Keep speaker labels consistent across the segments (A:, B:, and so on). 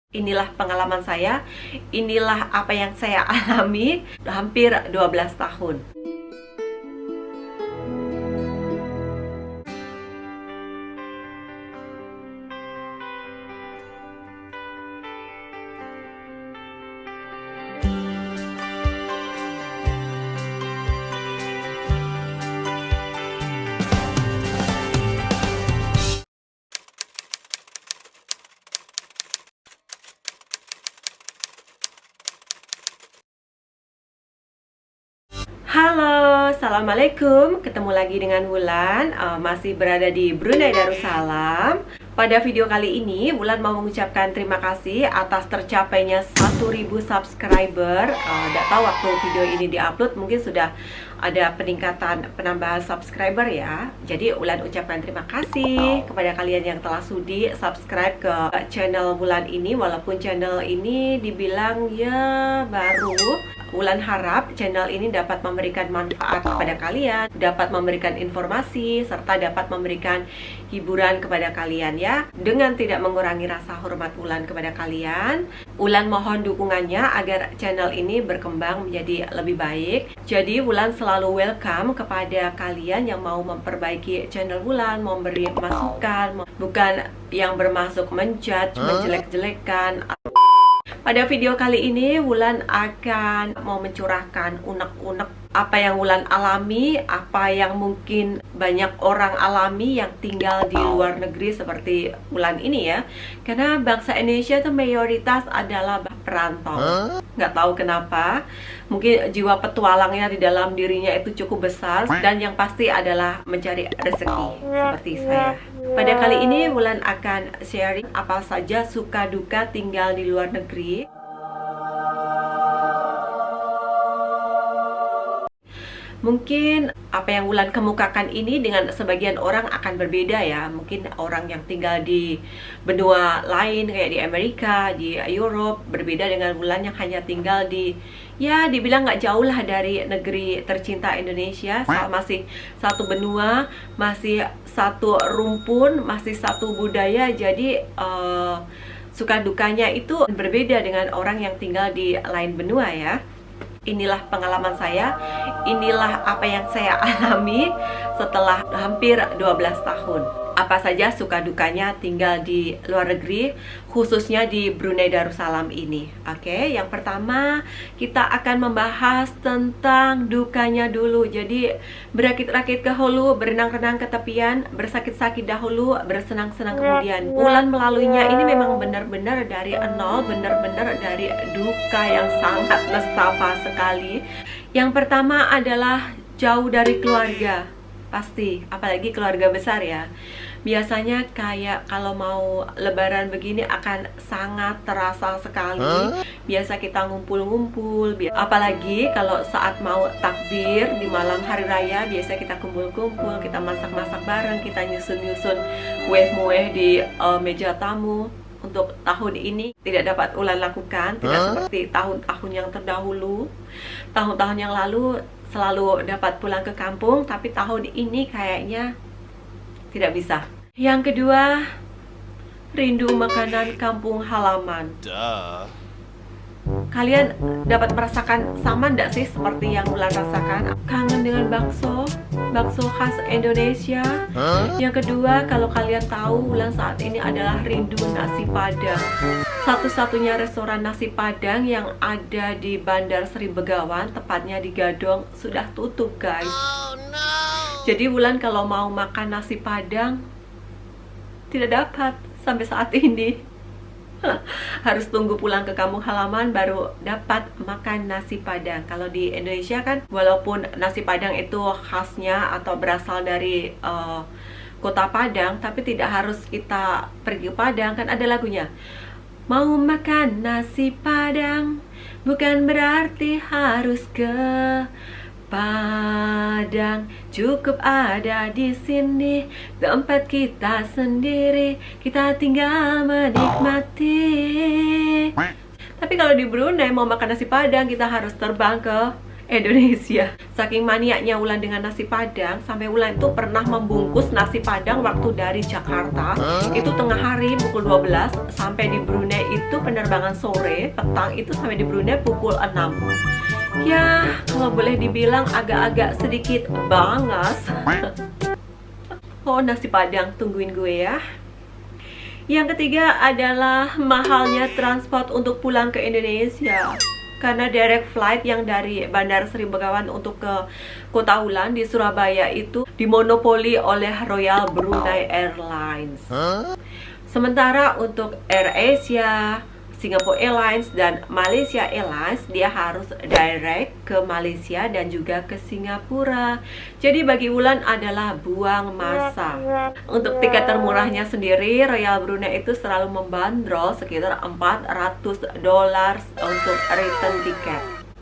A: Inilah pengalaman saya, inilah apa yang saya alami hampir 12 tahun. Halo, Assalamualaikum. Ketemu lagi dengan Wulan, masih berada di Brunei Darussalam. Pada video kali ini, Wulan mau mengucapkan terima kasih atas tercapainya 1000 subscriber. Tidak tahu waktu video ini diupload, mungkin sudah ada penambahan subscriber ya. Jadi Wulan ucapkan terima kasih kepada kalian yang telah sudi subscribe ke channel Wulan ini. Walaupun channel ini dibilang ya baru, Wulan harap channel ini dapat memberikan manfaat kepada kalian, dapat memberikan informasi, serta dapat memberikan hiburan kepada kalian ya, dengan tidak mengurangi rasa hormat Wulan kepada kalian. Wulan mohon dukungannya agar channel ini berkembang menjadi lebih baik. Jadi Wulan selalu welcome kepada kalian yang mau memperbaiki channel Wulan, mau memberi masukan, bukan yang bermaksud menjudge, menjelek-jelekan. Pada video kali ini, Wulan akan mau mencurahkan unek-unek apa yang Wulan alami, apa yang mungkin banyak orang alami yang tinggal di luar negeri seperti Wulan ini ya. Karena bangsa Indonesia itu mayoritas adalah perantau. Nggak tahu kenapa, mungkin jiwa petualangnya di dalam dirinya itu cukup besar, dan yang pasti adalah mencari rezeki seperti saya. Pada kali ini Wulan akan sharing apa saja suka duka tinggal di luar negeri. Mungkin apa yang Wulan kemukakan ini dengan sebagian orang akan berbeda ya. Mungkin orang yang tinggal di benua lain kayak di Amerika, di Europe, berbeda dengan Wulan yang hanya tinggal di, ya dibilang nggak jauh lah dari negeri tercinta Indonesia. Masih satu benua, masih satu rumpun, masih satu budaya. Jadi suka dukanya itu berbeda dengan orang yang tinggal di lain benua ya. Inilah pengalaman saya, inilah apa yang saya alami setelah hampir 12 tahun. Apa saja suka dukanya tinggal di luar negeri, khususnya di Brunei Darussalam ini. Oke, yang pertama kita akan membahas tentang dukanya dulu. Jadi berakit-rakit ke hulu, berenang-renang ke tepian, bersakit-sakit dahulu, bersenang-senang kemudian. Wulan melaluinya ini memang benar-benar dari nol, benar-benar dari duka yang sangat nestapa sekali. Yang pertama adalah jauh dari keluarga. Pasti, apalagi keluarga besar ya. Biasanya kayak kalau mau lebaran begini akan sangat terasa sekali. Biasa kita ngumpul-ngumpul, apalagi kalau saat mau takbir di malam hari raya, biasa kita kumpul-kumpul, kita masak-masak bareng, kita nyusun-nyusun kue-kue di meja tamu. Untuk tahun ini tidak dapat Wulan lakukan, tidak seperti tahun-tahun yang terdahulu. Tahun-tahun yang lalu selalu dapat pulang ke kampung, tapi tahun ini kayaknya tidak bisa. Yang kedua, rindu makanan kampung halaman. Kalian dapat merasakan sama enggak sih seperti yang Wulan rasakan? Kangen dengan bakso khas Indonesia. Yang kedua, kalau kalian tahu, Wulan saat ini adalah rindu nasi padang. Satu-satunya restoran nasi padang yang ada di Bandar Sri Begawan, tepatnya di Gadong, sudah tutup guys. Jadi Wulan kalau mau makan nasi padang tidak dapat sampai saat ini. Harus tunggu pulang ke kampung halaman baru dapat makan nasi padang. Kalau di Indonesia kan, walaupun nasi padang itu khasnya atau berasal dari kota Padang, tapi tidak harus kita pergi ke Padang. Kan ada lagunya, mau makan nasi padang bukan berarti harus ke Padang, cukup ada di sini tempat kita sendiri, kita tinggal menikmati. Tapi kalau di Brunei mau makan nasi padang, kita harus terbang ke Indonesia. Saking maniaknya Wulan dengan nasi Padang, sampai Wulan itu pernah membungkus nasi Padang waktu dari Jakarta. Itu tengah hari pukul 12, sampai di Brunei itu penerbangan sore, petang itu sampai di Brunei pukul 6. Ya, kalau boleh dibilang agak-agak sedikit bangas. Oh, nasi Padang, tungguin gue ya. Yang ketiga adalah mahalnya transport untuk pulang ke Indonesia. Karena direct flight yang dari Bandara Sri Begawan untuk ke Kota Wulan di Surabaya itu dimonopoli oleh Royal Brunei Airlines. Sementara untuk AirAsia, Singapore Airlines, dan Malaysia Airlines, dia harus direct ke Malaysia dan juga ke Singapura. Jadi bagi Wulan adalah buang masa. Untuk tiket termurahnya sendiri, Royal Brunei itu selalu membandrol sekitar $400 untuk return tiket.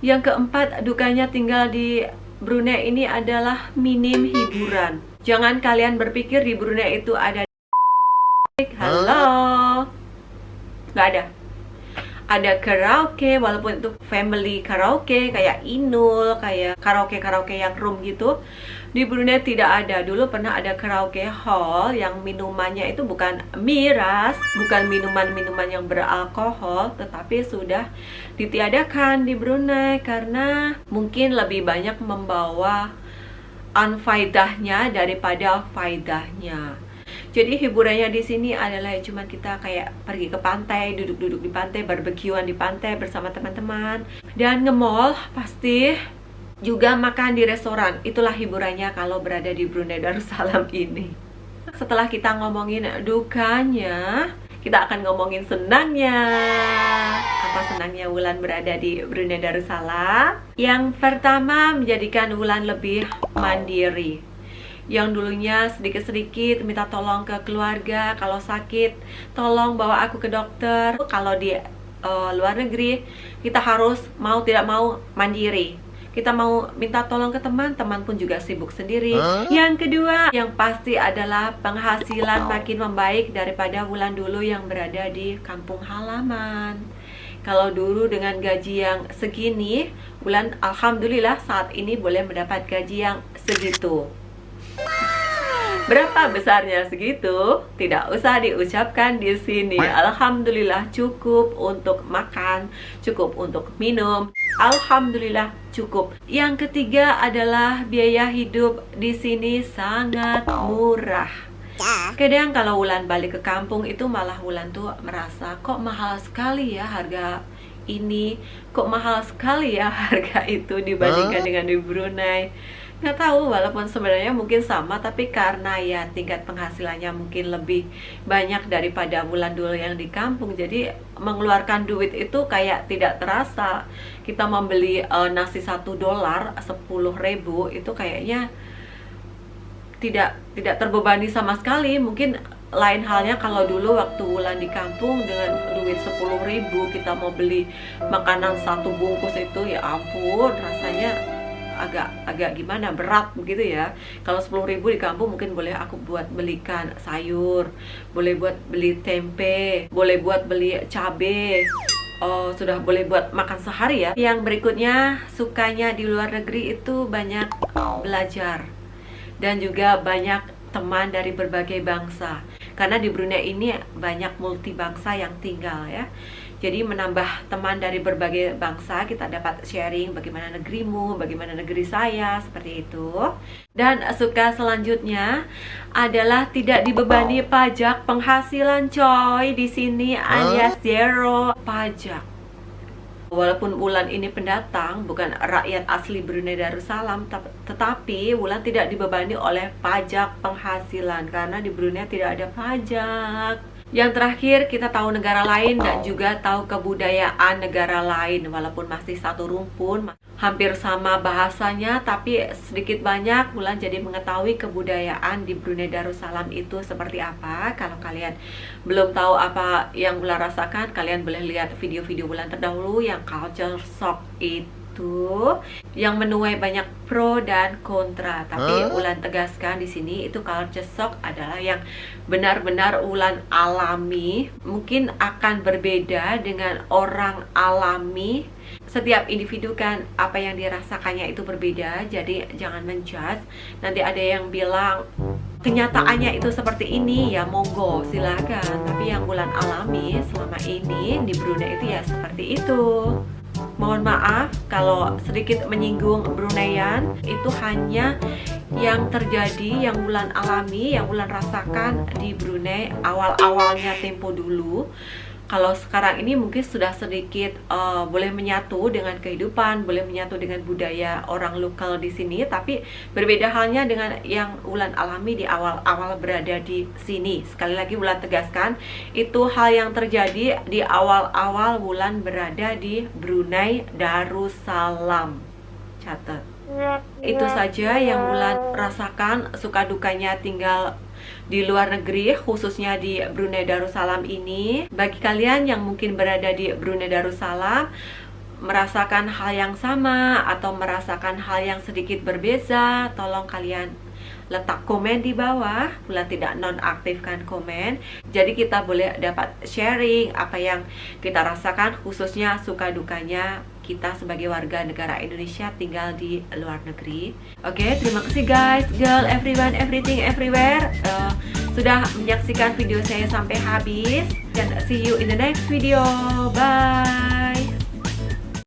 A: Yang keempat, dukanya tinggal di Brunei ini adalah minim hiburan. Jangan kalian berpikir di Brunei itu ada halo, nggak ada. Ada karaoke, walaupun itu family karaoke kayak Inul, kayak karaoke yang room gitu. Di Brunei tidak ada. Dulu pernah ada karaoke hall yang minumannya itu bukan miras, bukan minuman-minuman yang beralkohol, tetapi sudah ditiadakan di Brunei karena mungkin lebih banyak membawa unfaidahnya daripada faidahnya. Jadi hiburannya di sini adalah cuma kita kayak pergi ke pantai, duduk-duduk di pantai, barbekyuan di pantai bersama teman-teman, dan nge-mall pasti, juga makan di restoran. Itulah hiburannya kalau berada di Brunei Darussalam ini. Setelah kita ngomongin dukanya, kita akan ngomongin senangnya. Apa senangnya Wulan berada di Brunei Darussalam? Yang pertama, menjadikan Wulan lebih mandiri. Yang dulunya sedikit-sedikit minta tolong ke keluarga, kalau sakit tolong bawa aku ke dokter. Kalau di luar negeri kita harus mau tidak mau mandiri. Kita mau minta tolong ke teman, teman pun juga sibuk sendiri. Yang kedua, yang pasti adalah penghasilan makin membaik daripada Wulan dulu yang berada di kampung halaman. Kalau dulu dengan gaji yang segini, Wulan alhamdulillah saat ini boleh mendapat gaji yang segitu. Berapa besarnya segitu? Tidak usah diucapkan di sini. Alhamdulillah cukup untuk makan, cukup untuk minum. Alhamdulillah cukup. Yang ketiga adalah biaya hidup di sini sangat murah. Kadang kalau Wulan balik ke kampung itu malah Wulan tuh merasa kok mahal sekali ya harga ini, kok mahal sekali ya harga itu dibandingkan dengan di Brunei. Nggak tahu, walaupun sebenarnya mungkin sama, tapi karena ya tingkat penghasilannya mungkin lebih banyak daripada Wulan dulu yang di kampung, jadi mengeluarkan duit itu kayak tidak terasa. Kita membeli nasi $1 10.000 itu kayaknya tidak terbebani sama sekali. Mungkin lain halnya kalau dulu waktu Wulan di kampung dengan duit 10.000 kita mau beli makanan satu bungkus itu, ya ampun, rasanya agak gimana, berat begitu ya. Kalau 10.000 di kampung mungkin boleh aku buat belikan sayur, boleh buat beli tempe, boleh buat beli cabe. Oh, sudah boleh buat makan sehari ya. Yang berikutnya, sukanya di luar negeri itu banyak belajar dan juga banyak teman dari berbagai bangsa. Karena di Brunei ini banyak multi bangsa yang tinggal ya. Jadi menambah teman dari berbagai bangsa, kita dapat sharing bagaimana negerimu, bagaimana negeri saya, seperti itu. Dan suka selanjutnya adalah tidak dibebani pajak penghasilan, coy. Di sini alias zero pajak. Walaupun Wulan ini pendatang, bukan rakyat asli Brunei Darussalam, tetapi Wulan tidak dibebani oleh pajak penghasilan karena di Brunei tidak ada pajak. Yang terakhir, kita tahu negara lain dan juga tahu kebudayaan negara lain. Walaupun masih satu rumpun, hampir sama bahasanya, tapi sedikit banyak Wulan jadi mengetahui kebudayaan di Brunei Darussalam itu seperti apa. Kalau kalian belum tahu apa yang Wulan rasakan, kalian boleh lihat video-video Wulan terdahulu yang culture shock itu. itu yang menuai banyak pro dan kontra. Tapi Ulan tegaskan di sini itu culture shock adalah yang benar-benar Ulan alami. Mungkin akan berbeda dengan orang alami. Setiap individu kan apa yang dirasakannya itu berbeda, jadi jangan menjudge. Nanti ada yang bilang kenyataannya itu seperti ini, ya monggo silakan. Tapi yang Ulan alami selama ini di Brunei itu ya seperti itu. Mohon maaf kalau sedikit menyinggung Bruneian, itu hanya yang terjadi, yang Ulan alami, yang Ulan rasakan di Brunei awal-awalnya tempo dulu. Kalau sekarang ini mungkin sudah sedikit boleh menyatu dengan kehidupan, boleh menyatu dengan budaya orang lokal di sini, tapi berbeda halnya dengan yang Ulan alami di awal-awal berada di sini. Sekali lagi Ulan tegaskan, itu hal yang terjadi di awal-awal Ulan berada di Brunei Darussalam. Catat. Itu saja yang Ulan rasakan suka dukanya tinggal di luar negeri, khususnya di Brunei Darussalam ini. Bagi kalian yang mungkin berada di Brunei Darussalam, merasakan hal yang sama atau merasakan hal yang sedikit berbeda, tolong kalian letak komen di bawah. Ulan tidak nonaktifkan komen, jadi kita boleh dapat sharing apa yang kita rasakan, khususnya suka dukanya kita sebagai warga negara Indonesia tinggal di luar negeri. Oke, terima kasih guys, girl, everyone, everything, everywhere, sudah menyaksikan video saya sampai habis, dan see you in the next video. Bye.